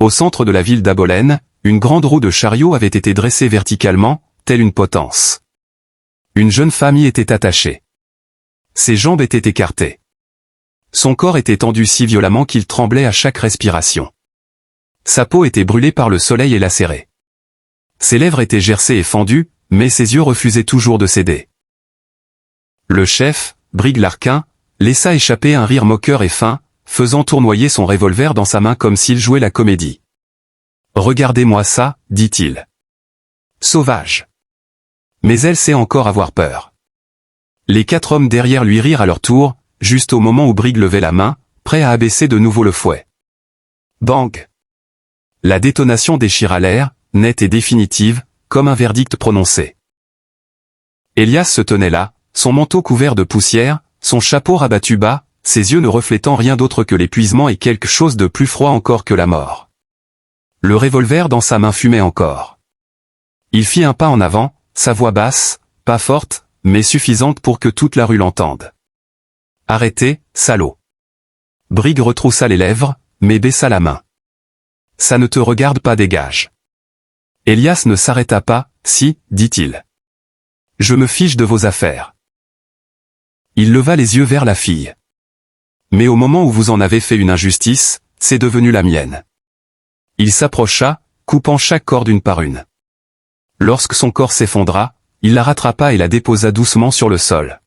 Au centre de la ville d'Abolène, une grande roue de chariot avait été dressée verticalement, telle une potence. Une jeune femme y était attachée. Ses jambes étaient écartées. Son corps était tendu si violemment qu'il tremblait à chaque respiration. Sa peau était brûlée par le soleil et lacérée. Ses lèvres étaient gercées et fendues, mais ses yeux refusaient toujours de céder. Le chef, Brig Larkin, laissa échapper un rire moqueur et fin, faisant tournoyer son revolver dans sa main comme s'il jouait la comédie. « Regardez-moi ça, dit-il. Sauvage. Mais elle sait encore avoir peur. » Les 4 hommes derrière lui rirent à leur tour, juste au moment où Brig levait la main, prêt à abaisser de nouveau le fouet. Bang! La détonation déchira l'air, nette et définitive, comme un verdict prononcé. Elias se tenait là, son manteau couvert de poussière, son chapeau rabattu bas, ses yeux ne reflétant rien d'autre que l'épuisement et quelque chose de plus froid encore que la mort. Le revolver dans sa main fumait encore. Il fit un pas en avant, sa voix basse, pas forte, mais suffisante pour que toute la rue l'entende. « Arrêtez, salaud !» Brig retroussa les lèvres, mais baissa la main. « Ça ne te regarde pas, dégage. » Elias ne s'arrêta pas, « Si, dit-il. Je me fiche de vos affaires. » Il leva les yeux vers la fille. « Mais au moment où vous en avez fait une injustice, c'est devenu la mienne. » Il s'approcha, coupant chaque corde une par une. Lorsque son corps s'effondra, il la rattrapa et la déposa doucement sur le sol.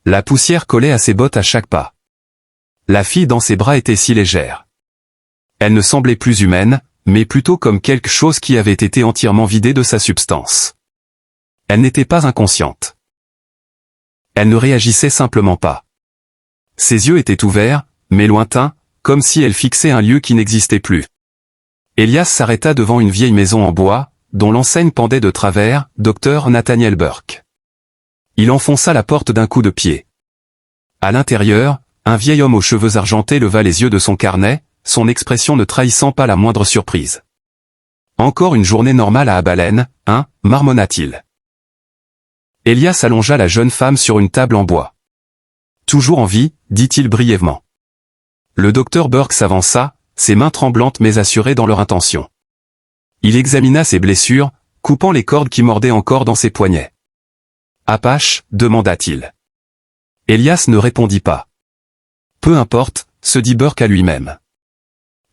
La poussière collait à ses bottes à chaque pas. La fille dans ses bras était si légère. Elle ne semblait plus humaine, mais plutôt comme quelque chose qui avait été entièrement vidé de sa substance. Elle n'était pas inconsciente. Elle ne réagissait simplement pas. Ses yeux étaient ouverts, mais lointains, comme si elle fixait un lieu qui n'existait plus. Elias s'arrêta devant une vieille maison en bois, dont l'enseigne pendait de travers, Dr Nathaniel Burke. Il enfonça la porte d'un coup de pied. À l'intérieur, un vieil homme aux cheveux argentés leva les yeux de son carnet, son expression ne trahissant pas la moindre surprise. « Encore une journée normale à Abalène, hein, marmonna-t-il. » Elias allongea la jeune femme sur une table en bois. « Toujours en vie, dit-il brièvement. » Le docteur Burke s'avança, ses mains tremblantes mais assurées dans leur intention. Il examina ses blessures, coupant les cordes qui mordaient encore dans ses poignets. « Apache » demanda-t-il. Elias ne répondit pas. « Peu importe » se dit Burke à lui-même.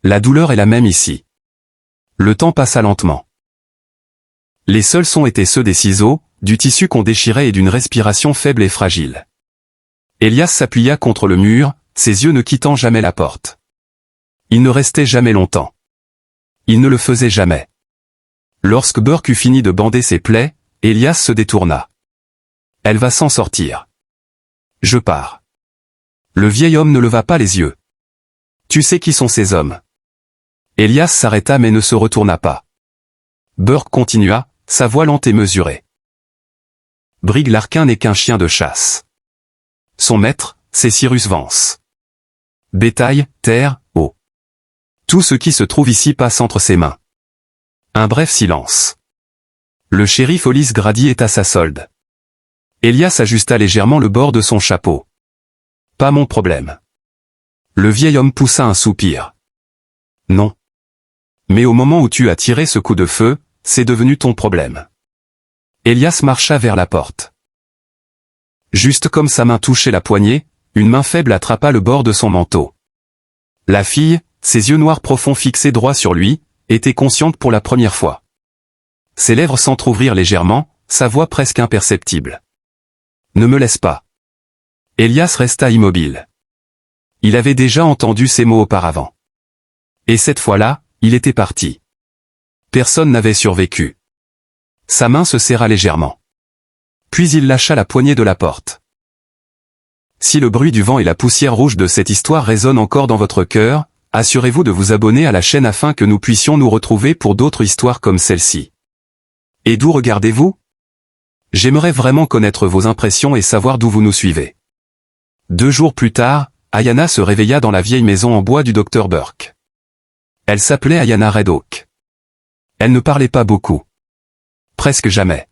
La douleur est la même ici. Le temps passa lentement. Les seuls sons étaient ceux des ciseaux, du tissu qu'on déchirait et d'une respiration faible et fragile. Elias s'appuya contre le mur, ses yeux ne quittant jamais la porte. Il ne restait jamais longtemps. Il ne le faisait jamais. Lorsque Burke eut fini de bander ses plaies, Elias se détourna. « Elle va s'en sortir. Je pars. » Le vieil homme ne leva pas les yeux. « Tu sais qui sont ces hommes ?» Elias s'arrêta mais ne se retourna pas. Burke continua, sa voix lente et mesurée. « Brig Larkin n'est qu'un chien de chasse. Son maître, c'est Cyrus Vance. Bétail, terre, eau. Tout ce qui se trouve ici passe entre ses mains. » Un bref silence. Le shérif Hollis Grady est à sa solde. Elias ajusta légèrement le bord de son chapeau. « Pas mon problème. » Le vieil homme poussa un soupir. « Non. Mais au moment où tu as tiré ce coup de feu, c'est devenu ton problème. » Elias marcha vers la porte. Juste comme sa main touchait la poignée, une main faible attrapa le bord de son manteau. La fille, ses yeux noirs profonds fixés droit sur lui, était consciente pour la première fois. Ses lèvres s'entr'ouvrirent légèrement, sa voix presque imperceptible. « Ne me laisse pas. » Elias resta immobile. Il avait déjà entendu ces mots auparavant. Et cette fois-là, il était parti. Personne n'avait survécu. Sa main se serra légèrement. Puis il lâcha la poignée de la porte. Si le bruit du vent et la poussière rouge de cette histoire résonnent encore dans votre cœur, assurez-vous de vous abonner à la chaîne afin que nous puissions nous retrouver pour d'autres histoires comme celle-ci. Et d'où regardez-vous? J'aimerais vraiment connaître vos impressions et savoir d'où vous nous suivez. 2 jours plus tard, Ayana se réveilla dans la vieille maison en bois du docteur Burke. Elle s'appelait Ayana Red Oak. Elle ne parlait pas beaucoup. Presque jamais.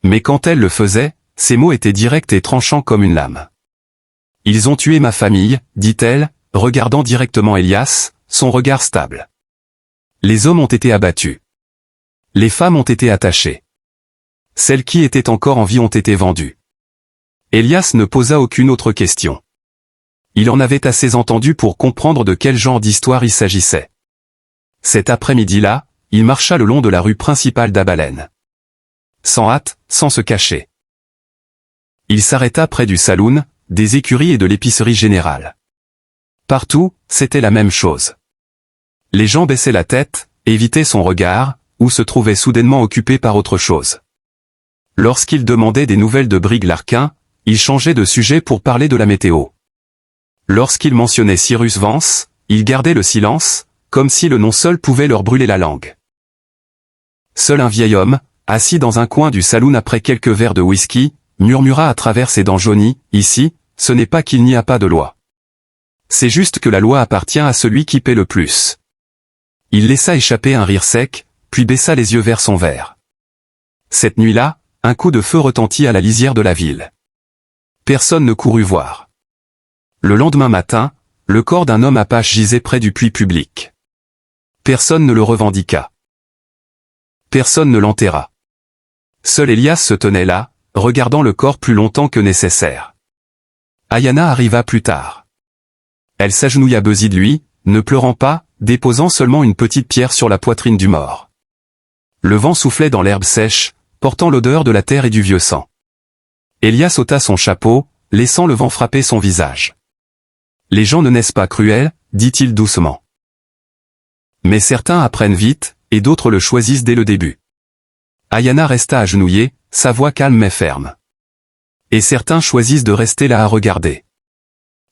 Mais quand elle le faisait, ses mots étaient directs et tranchants comme une lame. « Ils ont tué ma famille, dit-elle, regardant directement Elias, son regard stable. Les hommes ont été abattus. Les femmes ont été attachées. Celles qui étaient encore en vie ont été vendues. Elias ne posa aucune autre question. Il en avait assez entendu pour comprendre de quel genre d'histoire il s'agissait. Cet après-midi-là, il marcha le long de la rue principale d'Abalène. Sans hâte, sans se cacher. Il s'arrêta près du saloon, des écuries et de l'épicerie générale. Partout, c'était la même chose. Les gens baissaient la tête, évitaient son regard, ou se trouvaient soudainement occupés par autre chose. Lorsqu'il demandait des nouvelles de Brigue Larquin, il changeait de sujet pour parler de la météo. Lorsqu'il mentionnait Cyrus Vance, il gardait le silence, comme si le nom seul pouvait leur brûler la langue. Seul un vieil homme, assis dans un coin du saloon après quelques verres de whisky, murmura à travers ses dents jaunies, « Ici, ce n'est pas qu'il n'y a pas de loi. C'est juste que la loi appartient à celui qui paie le plus. » Il laissa échapper un rire sec, puis baissa les yeux vers son verre. Cette nuit-là, un coup de feu retentit à la lisière de la ville. Personne ne courut voir. Le lendemain matin, le corps d'un homme apache gisait près du puits public. Personne ne le revendiqua. Personne ne l'enterra. Seul Elias se tenait là, regardant le corps plus longtemps que nécessaire. Ayana arriva plus tard. Elle s'agenouilla beside de lui, ne pleurant pas, déposant seulement une petite pierre sur la poitrine du mort. Le vent soufflait dans l'herbe sèche, portant l'odeur de la terre et du vieux sang. Elias ôta son chapeau, laissant le vent frapper son visage. « Les gens ne naissent pas cruels, dit-il doucement. Mais certains apprennent vite, et d'autres le choisissent dès le début. » Ayana resta agenouillée, sa voix calme mais ferme. Et certains choisissent de rester là à regarder.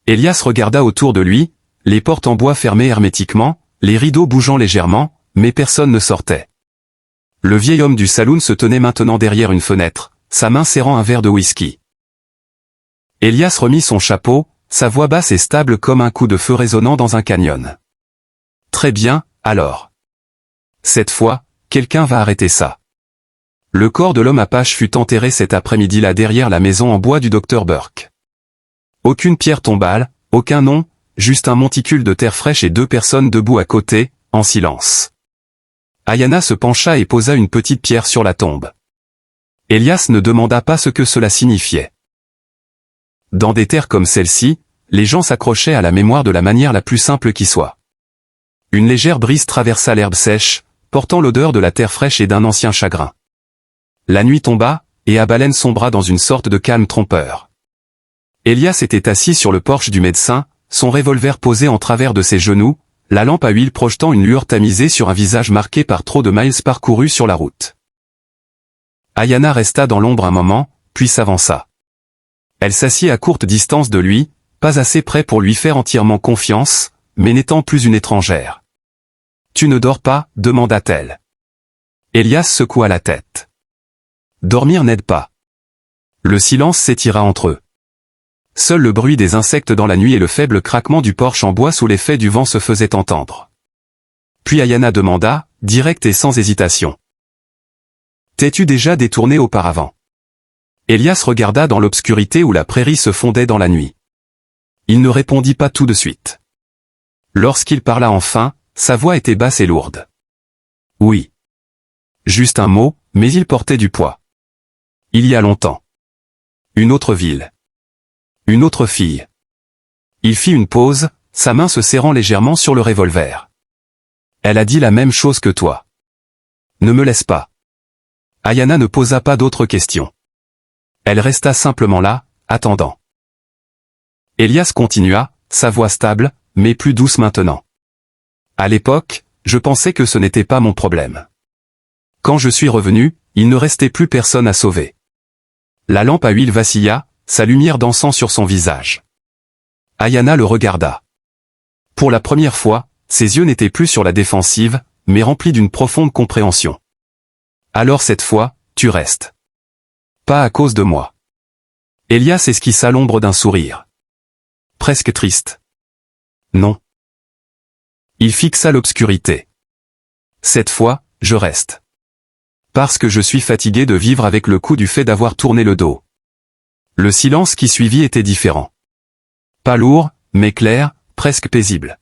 Elias regarda autour de lui, les portes en bois fermées hermétiquement, les rideaux bougeant légèrement, mais personne ne sortait. Le vieil homme du saloon se tenait maintenant derrière une fenêtre, sa main serrant un verre de whisky. Elias remit son chapeau, sa voix basse et stable comme un coup de feu résonnant dans un canyon. « Très bien, alors. Cette fois, quelqu'un va arrêter ça. » Le corps de l'homme apache fut enterré cet après-midi-là derrière la maison en bois du docteur Burke. Aucune pierre tombale, aucun nom, juste un monticule de terre fraîche et deux personnes debout à côté, en silence. Ayana se pencha et posa une petite pierre sur la tombe. Elias ne demanda pas ce que cela signifiait. Dans des terres comme celle-ci, les gens s'accrochaient à la mémoire de la manière la plus simple qui soit. Une légère brise traversa l'herbe sèche, portant l'odeur de la terre fraîche et d'un ancien chagrin. La nuit tomba, et Abalène sombra dans une sorte de calme trompeur. Elias était assis sur le porche du médecin, son revolver posé en travers de ses genoux, la lampe à huile projetant une lueur tamisée sur un visage marqué par trop de miles parcourus sur la route. Ayana resta dans l'ombre un moment, puis s'avança. Elle s'assit à courte distance de lui, pas assez près pour lui faire entièrement confiance, mais n'étant plus une étrangère. « Tu ne dors pas ?» demanda-t-elle. Elias secoua la tête. Dormir n'aide pas. Le silence s'étira entre eux. Seul le bruit des insectes dans la nuit et le faible craquement du porche en bois sous l'effet du vent se faisaient entendre. Puis Ayana demanda, direct et sans hésitation. « T'es-tu déjà détourné auparavant ?» Elias regarda dans l'obscurité où la prairie se fondait dans la nuit. Il ne répondit pas tout de suite. Lorsqu'il parla enfin, sa voix était basse et lourde. « Oui. » Juste un mot, mais il portait du poids. Il y a longtemps. Une autre ville. Une autre fille. Il fit une pause, sa main se serrant légèrement sur le revolver. Elle a dit la même chose que toi. Ne me laisse pas. Ayana ne posa pas d'autres questions. Elle resta simplement là, attendant. Elias continua, sa voix stable, mais plus douce maintenant. À l'époque, je pensais que ce n'était pas mon problème. Quand je suis revenu, il ne restait plus personne à sauver. La lampe à huile vacilla, sa lumière dansant sur son visage. Ayana le regarda. Pour la première fois, ses yeux n'étaient plus sur la défensive, mais remplis d'une profonde compréhension. Alors cette fois, tu restes. Pas à cause de moi. Elias esquissa l'ombre d'un sourire. Presque triste. Non. Il fixa l'obscurité. Cette fois, je reste. Parce que je suis fatigué de vivre avec le coup du fait d'avoir tourné le dos. Le silence qui suivit était différent. Pas lourd, mais clair, presque paisible.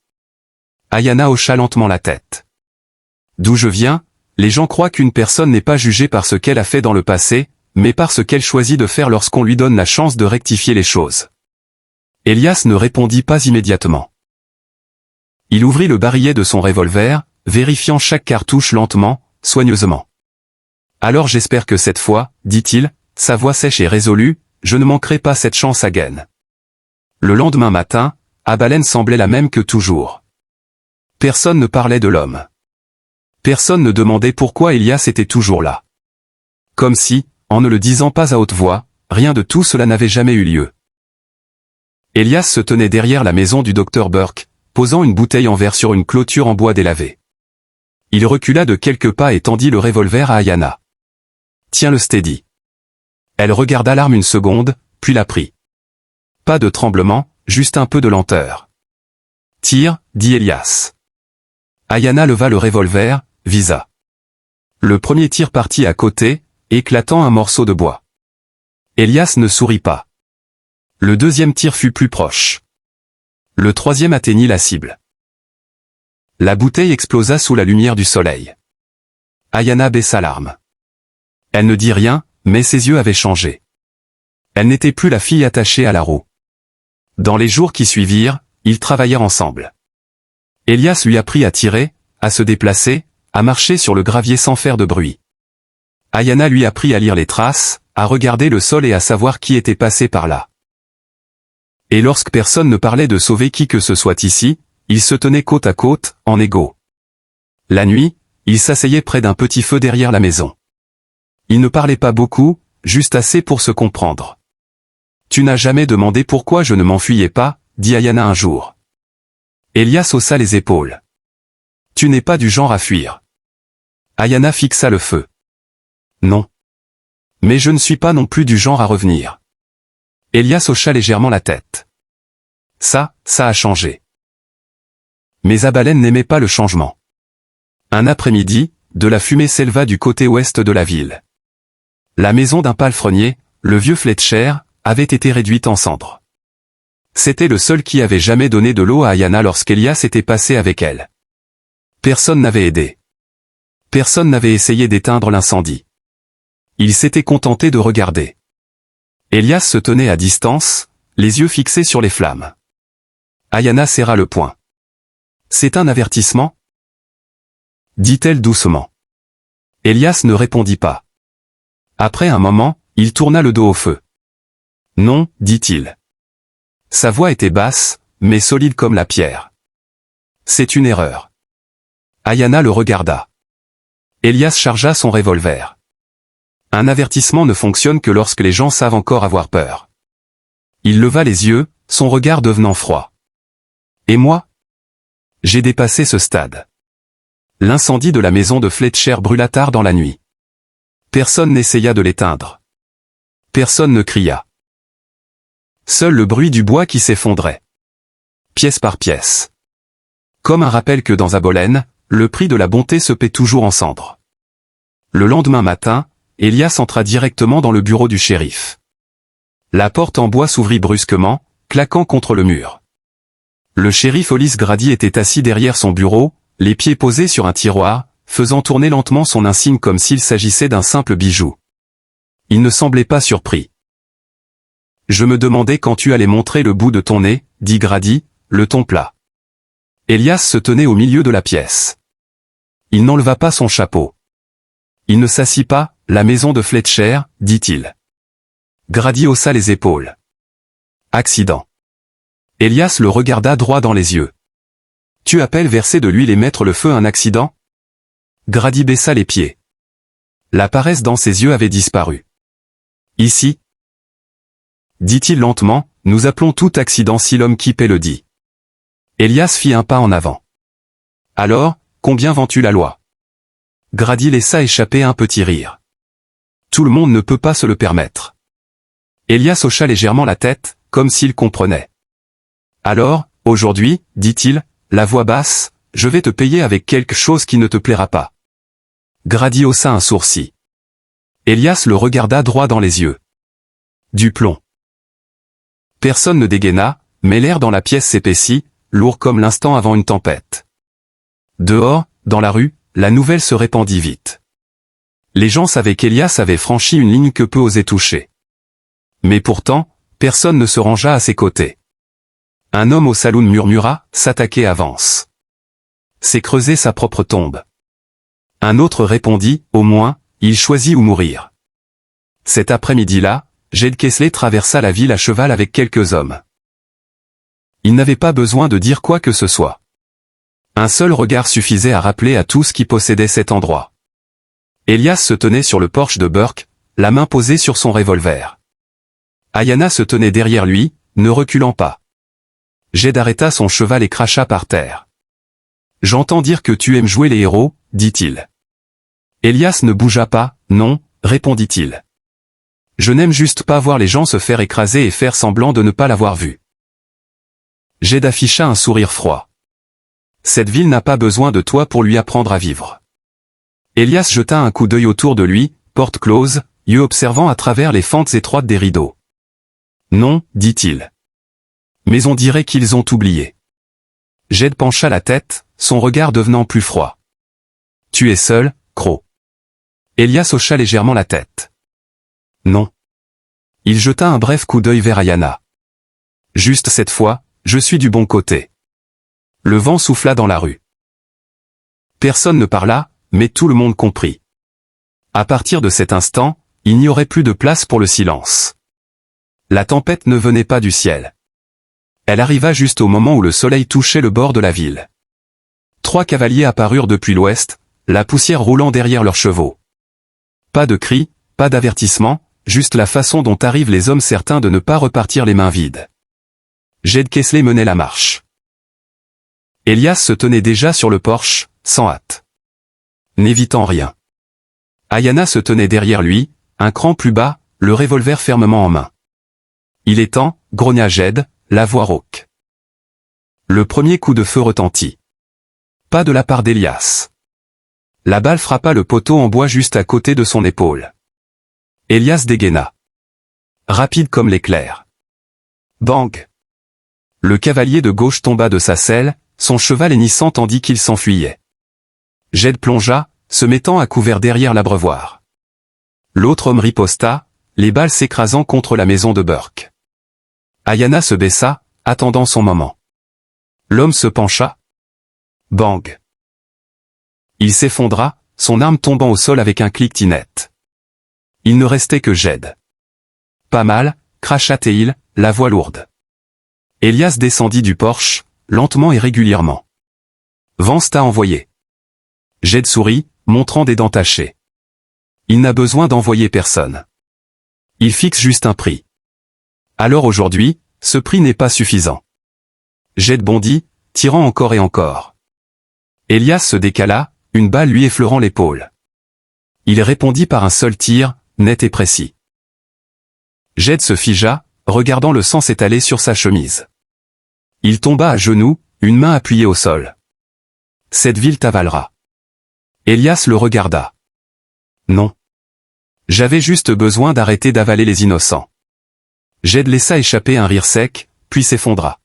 Ayana hocha lentement la tête. D'où je viens, les gens croient qu'une personne n'est pas jugée par ce qu'elle a fait dans le passé, mais par ce qu'elle choisit de faire lorsqu'on lui donne la chance de rectifier les choses. Elias ne répondit pas immédiatement. Il ouvrit le barillet de son revolver, vérifiant chaque cartouche lentement, soigneusement. Alors j'espère que cette fois, dit-il, sa voix sèche et résolue, je ne manquerai pas cette chance again. Le lendemain matin, Abalen semblait la même que toujours. Personne ne parlait de l'homme. Personne ne demandait pourquoi Elias était toujours là. Comme si, en ne le disant pas à haute voix, rien de tout cela n'avait jamais eu lieu. Elias se tenait derrière la maison du docteur Burke, posant une bouteille en verre sur une clôture en bois délavé. Il recula de quelques pas et tendit le revolver à Ayana. « Tiens le steady. » Elle regarda l'arme une seconde, puis la prit. Pas de tremblement, juste un peu de lenteur. « Tire, » dit Elias. Ayana leva le revolver, visa. Le premier tir partit à côté, éclatant un morceau de bois. Elias ne sourit pas. Le deuxième tir fut plus proche. Le troisième atteignit la cible. La bouteille explosa sous la lumière du soleil. Ayana baissa l'arme. Elle ne dit rien, mais ses yeux avaient changé. Elle n'était plus la fille attachée à la roue. Dans les jours qui suivirent, ils travaillèrent ensemble. Elias lui apprit à tirer, à se déplacer, à marcher sur le gravier sans faire de bruit. Ayana lui apprit à lire les traces, à regarder le sol et à savoir qui était passé par là. Et lorsque personne ne parlait de sauver qui que ce soit ici, ils se tenaient côte à côte, en égaux. La nuit, ils s'asseyaient près d'un petit feu derrière la maison. Ils ne parlaient pas beaucoup, juste assez pour se comprendre. « Tu n'as jamais demandé pourquoi je ne m'enfuyais pas, » dit Ayana un jour. Elias haussa les épaules. « Tu n'es pas du genre à fuir. » Ayana fixa le feu. « Non. Mais je ne suis pas non plus du genre à revenir. » Elias hocha légèrement la tête. Ça a changé. Mais Abalen n'aimait pas le changement. Un après-midi, de la fumée s'éleva du côté ouest de la ville. La maison d'un palefrenier, le vieux Fletcher, avait été réduite en cendres. C'était le seul qui avait jamais donné de l'eau à Ayana lorsqu'Elias était passé avec elle. Personne n'avait aidé. Personne n'avait essayé d'éteindre l'incendie. Il s'était contenté de regarder. Elias se tenait à distance, les yeux fixés sur les flammes. Ayana serra le poing. « C'est un avertissement ?» dit-elle doucement. Elias ne répondit pas. Après un moment, il tourna le dos au feu. « Non, » dit-il. Sa voix était basse, mais solide comme la pierre. « C'est une erreur. » Ayana le regarda. Elias chargea son revolver. Un avertissement ne fonctionne que lorsque les gens savent encore avoir peur. Il leva les yeux, son regard devenant froid. Et moi? J'ai dépassé ce stade. L'incendie de la maison de Fletcher brûla tard dans la nuit. Personne n'essaya de l'éteindre. Personne ne cria. Seul le bruit du bois qui s'effondrait. Pièce par pièce. Comme un rappel que dans Abalen, le prix de la bonté se paie toujours en cendres. Le lendemain matin, Elias entra directement dans le bureau du shérif. La porte en bois s'ouvrit brusquement, claquant contre le mur. Le shérif Hollis Grady était assis derrière son bureau, les pieds posés sur un tiroir, faisant tourner lentement son insigne comme s'il s'agissait d'un simple bijou. Il ne semblait pas surpris. « Je me demandais quand tu allais montrer le bout de ton nez, » dit Grady, le ton plat. Elias se tenait au milieu de la pièce. Il n'enleva pas son chapeau. Il ne s'assit pas. La maison de Fletcher, dit-il. Grady haussa les épaules. Accident. Elias le regarda droit dans les yeux. Tu appelles verser de l'huile et mettre le feu un accident? Grady baissa les pieds. La paresse dans ses yeux avait disparu. Ici, dit-il lentement, nous appelons tout accident si l'homme qui paie le dit. Elias fit un pas en avant. Alors, combien vends-tu la loi? Grady laissa échapper un petit rire. Tout le monde ne peut pas se le permettre. Elias hocha légèrement la tête, comme s'il comprenait. Alors, aujourd'hui, dit-il, la voix basse, je vais te payer avec quelque chose qui ne te plaira pas. Grady haussa un sourcil. Elias le regarda droit dans les yeux. Du plomb. Personne ne dégaina, mais l'air dans la pièce s'épaissit, lourd comme l'instant avant une tempête. dehors, dans la rue, la nouvelle se répandit vite. Les gens savaient qu'Elias avait franchi une ligne que peu osait toucher. Mais pourtant, personne ne se rangea à ses côtés. Un homme au saloon murmura, s'attaquer avance. C'est creuser sa propre tombe. Un autre répondit, au moins, il choisit où mourir. Cet après-midi-là, Jed Kessler traversa la ville à cheval avec quelques hommes. Il n'avait pas besoin de dire quoi que ce soit. Un seul regard suffisait à rappeler à tous qui possédait cet endroit. Elias se tenait sur le porche de Burke, la main posée sur son revolver. Ayanna se tenait derrière lui, ne reculant pas. Jed arrêta son cheval et cracha par terre. « J'entends dire que tu aimes jouer les héros, dit-il. » Elias ne bougea pas, non, répondit-il. « Je n'aime juste pas voir les gens se faire écraser et faire semblant de ne pas l'avoir vu. » Jed afficha un sourire froid. « Cette ville n'a pas besoin de toi pour lui apprendre à vivre. » Elias jeta un coup d'œil autour de lui, porte close, yeux observant à travers les fentes étroites des rideaux. « Non, dit-il. Mais on dirait qu'ils ont oublié. » Jed pencha la tête, son regard devenant plus froid. « Tu es seul, Croc. » Elias hocha légèrement la tête. « Non. » Il jeta un bref coup d'œil vers Ayanna. « Juste cette fois, je suis du bon côté. » Le vent souffla dans la rue. Personne ne parla, mais tout le monde comprit. À partir de cet instant, il n'y aurait plus de place pour le silence. La tempête ne venait pas du ciel. Elle arriva juste au moment où le soleil touchait le bord de la ville. 3 cavaliers apparurent depuis l'ouest, la poussière roulant derrière leurs chevaux. Pas de cris, pas d'avertissement, juste la façon dont arrivent les hommes certains de ne pas repartir les mains vides. Jed Kessler menait la marche. Elias se tenait déjà sur le porche, sans hâte. N'évitant rien. Ayanna se tenait derrière lui, un cran plus bas, le revolver fermement en main. « Il est temps, grogna Jed, la voix rauque. Le premier coup de feu retentit. Pas de la part d'Elias. La balle frappa le poteau en bois juste à côté de son épaule. Elias dégaina. Rapide comme l'éclair. Bang! Le cavalier de gauche tomba de sa selle, son cheval hennissant tandis qu'il s'enfuyait. Jed plongea, se mettant à couvert derrière l'abreuvoir. L'autre homme riposta, les balles s'écrasant contre la maison de Burke. Ayanna se baissa, attendant son moment. L'homme se pencha. Bang! Il s'effondra, son arme tombant au sol avec un cliquetis net. Il ne restait que Jed. Pas mal, cracha-t-il, la voix lourde. Elias descendit du porche, lentement et régulièrement. Vance t'a envoyé. Jed sourit, montrant des dents tachées. Il n'a besoin d'envoyer personne. Il fixe juste un prix. Alors aujourd'hui, ce prix n'est pas suffisant. Jed bondit, tirant encore et encore. Elias se décala, une balle lui effleurant l'épaule. Il répondit par un seul tir, net et précis. Jed se figea, regardant le sang s'étaler sur sa chemise. Il tomba à genoux, une main appuyée au sol. Cette ville t'avalera. Elias le regarda. Non. J'avais juste besoin d'arrêter d'avaler les innocents. Jed laissa échapper un rire sec, puis s'effondra.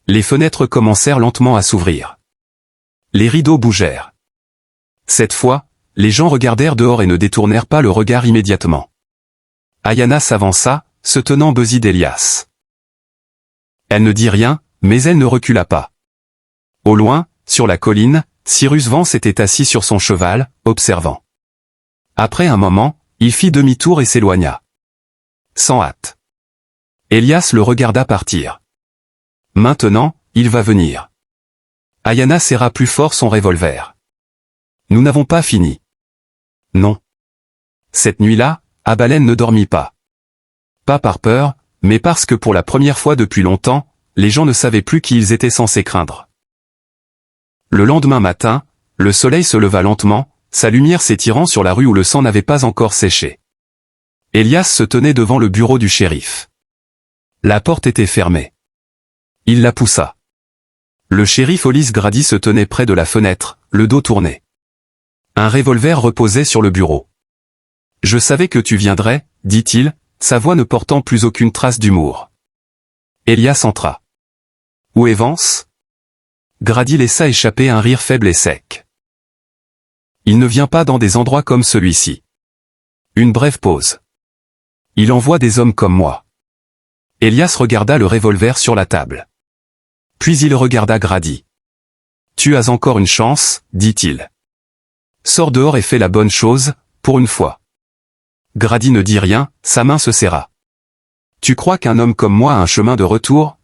Les fenêtres commencèrent lentement à s'ouvrir. Les rideaux bougèrent. Cette fois, les gens regardèrent dehors et ne détournèrent pas le regard immédiatement. Ayanna s'avança, se tenant Buzzy d'Elias. Elle ne dit rien, mais elle ne recula pas. Au loin, sur la colline, Cyrus Vance était assis sur son cheval, observant. Après un moment, il fit demi-tour et s'éloigna. Sans hâte. Elias le regarda partir. Maintenant, il va venir. Ayanna serra plus fort son revolver. Nous n'avons pas fini. Non. Cette nuit-là, Abalen ne dormit pas. Pas par peur, mais parce que pour la première fois depuis longtemps, les gens ne savaient plus qui ils étaient censés craindre. Le lendemain matin, le soleil se leva lentement, sa lumière s'étirant sur la rue où le sang n'avait pas encore séché. Elias se tenait devant le bureau du shérif. La porte était fermée. Il la poussa. Le shérif Hollis Grady se tenait près de la fenêtre, le dos tourné. Un revolver reposait sur le bureau. « Je savais que tu viendrais, » dit-il, sa voix ne portant plus aucune trace d'humour. Elias entra. « Où est Vance » Grady laissa échapper un rire faible et sec. Il ne vient pas dans des endroits comme celui-ci. Une brève pause. Il envoie des hommes comme moi. Elias regarda le revolver sur la table. Puis il regarda Grady. Tu as encore une chance, dit-il. Sors dehors et fais la bonne chose, pour une fois. Grady ne dit rien, sa main se serra. Tu crois qu'un homme comme moi a un chemin de retour?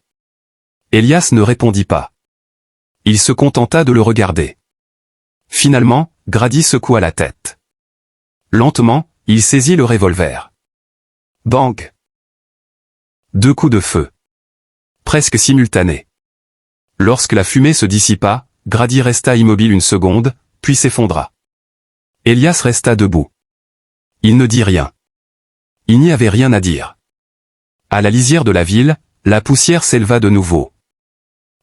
Elias ne répondit pas. Il se contenta de le regarder. Finalement, Grady secoua la tête. Lentement, il saisit le revolver. Bang! 2 coups de feu. Presque simultanés. Lorsque la fumée se dissipa, Grady resta immobile une seconde, puis s'effondra. Elias resta debout. Il ne dit rien. Il n'y avait rien à dire. À la lisière de la ville, la poussière s'éleva de nouveau.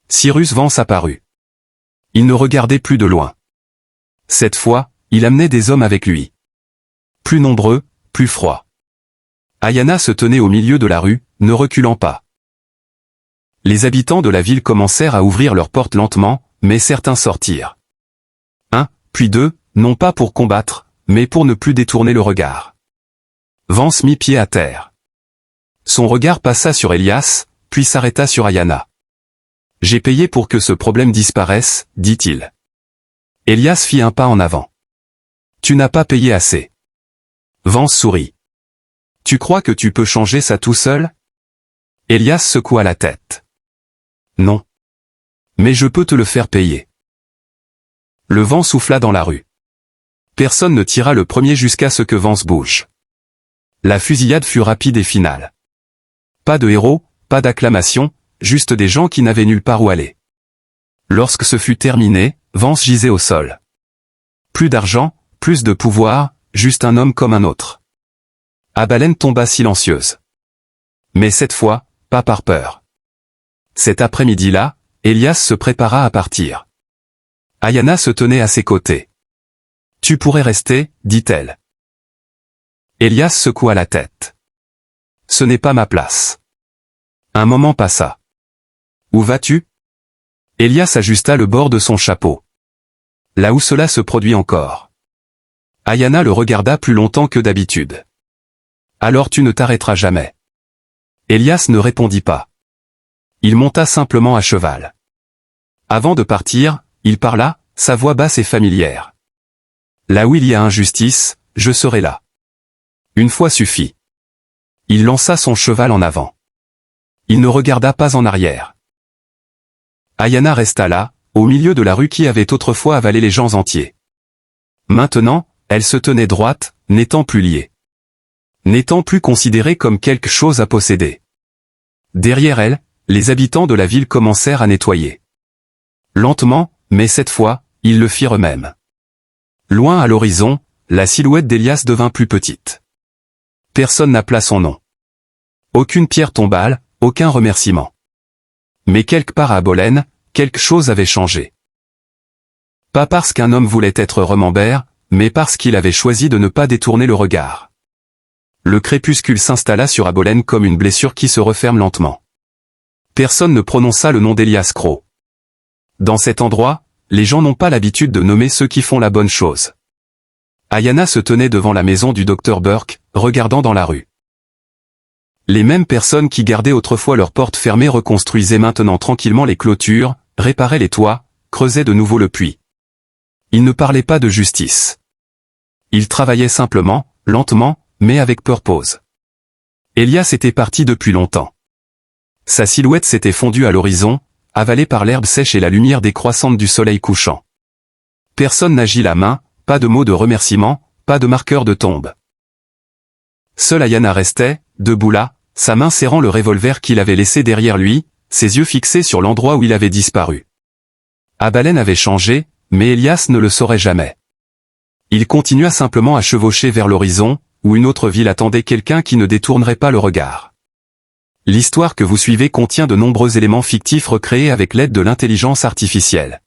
Cyrus Vance apparut. Il ne regardait plus de loin. Cette fois, il amenait des hommes avec lui. Plus nombreux, plus froids. Ayana se tenait au milieu de la rue, ne reculant pas. Les habitants de la ville commencèrent à ouvrir leurs portes lentement, mais certains sortirent. 1, puis 2, non pas pour combattre, mais pour ne plus détourner le regard. Vance mit pied à terre. Son regard passa sur Elias, puis s'arrêta sur Ayana. « J'ai payé pour que ce problème disparaisse, dit-il. Elias fit un pas en avant. « Tu n'as pas payé assez. » Vance sourit. « Tu crois que tu peux changer ça tout seul ?» Elias secoua la tête. « Non. Mais je peux te le faire payer. » Le vent souffla dans la rue. Personne ne tira le premier jusqu'à ce que Vance bouge. La fusillade fut rapide et finale. Pas de héros, pas d'acclamation, juste des gens qui n'avaient nulle part où aller. Lorsque ce fut terminé, Vance gisait au sol. Plus d'argent, plus de pouvoir, juste un homme comme un autre. Abalène tomba silencieuse. Mais cette fois, pas par peur. Cet après-midi-là, Elias se prépara à partir. Ayana se tenait à ses côtés. « Tu pourrais rester, dit-elle. » Elias secoua la tête. « Ce n'est pas ma place. » Un moment passa. « Où vas-tu » Elias ajusta le bord de son chapeau. « Là où cela se produit encore. » Ayana le regarda plus longtemps que d'habitude. « Alors tu ne t'arrêteras jamais. » Elias ne répondit pas. Il monta simplement à cheval. Avant de partir, il parla, sa voix basse et familière. « Là où il y a injustice, je serai là. Une fois suffit. » Il lança son cheval en avant. Il ne regarda pas en arrière. Ayana resta là, au milieu de la rue qui avait autrefois avalé les gens entiers. Maintenant, elle se tenait droite, n'étant plus liée. N'étant plus considérée comme quelque chose à posséder. Derrière elle, les habitants de la ville commencèrent à nettoyer. Lentement, mais cette fois, ils le firent eux-mêmes. Loin à l'horizon, la silhouette d'Elias devint plus petite. Personne n'appela son nom. Aucune pierre tombale, aucun remerciement. Mais quelque part à Bolène, quelque chose avait changé. Pas parce qu'un homme voulait être Remembert, mais parce qu'il avait choisi de ne pas détourner le regard. Le crépuscule s'installa sur Abolène comme une blessure qui se referme lentement. Personne ne prononça le nom d'Elias Crow. Dans cet endroit, les gens n'ont pas l'habitude de nommer ceux qui font la bonne chose. Ayana se tenait devant la maison du docteur Burke, regardant dans la rue. Les mêmes personnes qui gardaient autrefois leurs portes fermées reconstruisaient maintenant tranquillement les clôtures, réparaient les toits, creusaient de nouveau le puits. Ils ne parlaient pas de justice. Ils travaillaient simplement, lentement, mais avec purpose. Elias était parti depuis longtemps. Sa silhouette s'était fondue à l'horizon, avalée par l'herbe sèche et la lumière décroissante du soleil couchant. Personne n'agit la main, pas de mots de remerciement, pas de marqueur de tombe. Seule Ayana restait, debout là, sa main serrant le revolver qu'il avait laissé derrière lui, ses yeux fixés sur l'endroit où il avait disparu. Abalène avait changé, mais Elias ne le saurait jamais. Il continua simplement à chevaucher vers l'horizon, où une autre ville attendait quelqu'un qui ne détournerait pas le regard. L'histoire que vous suivez contient de nombreux éléments fictifs recréés avec l'aide de l'intelligence artificielle.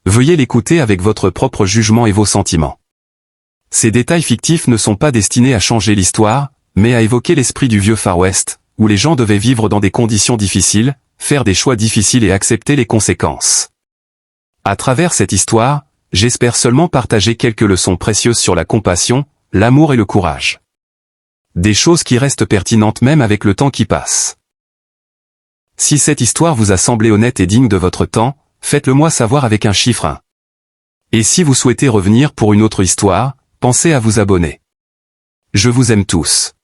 Veuillez l'écouter avec votre propre jugement et vos sentiments. Ces détails fictifs ne sont pas destinés à changer l'histoire, mais à évoquer l'esprit du vieux Far West, où les gens devaient vivre dans des conditions difficiles, faire des choix difficiles et accepter les conséquences. À travers cette histoire, j'espère seulement partager quelques leçons précieuses sur la compassion, l'amour et le courage. Des choses qui restent pertinentes même avec le temps qui passe. Si cette histoire vous a semblé honnête et digne de votre temps, faites-le moi savoir avec un chiffre 1. Et si vous souhaitez revenir pour une autre histoire, pensez à vous abonner. Je vous aime tous.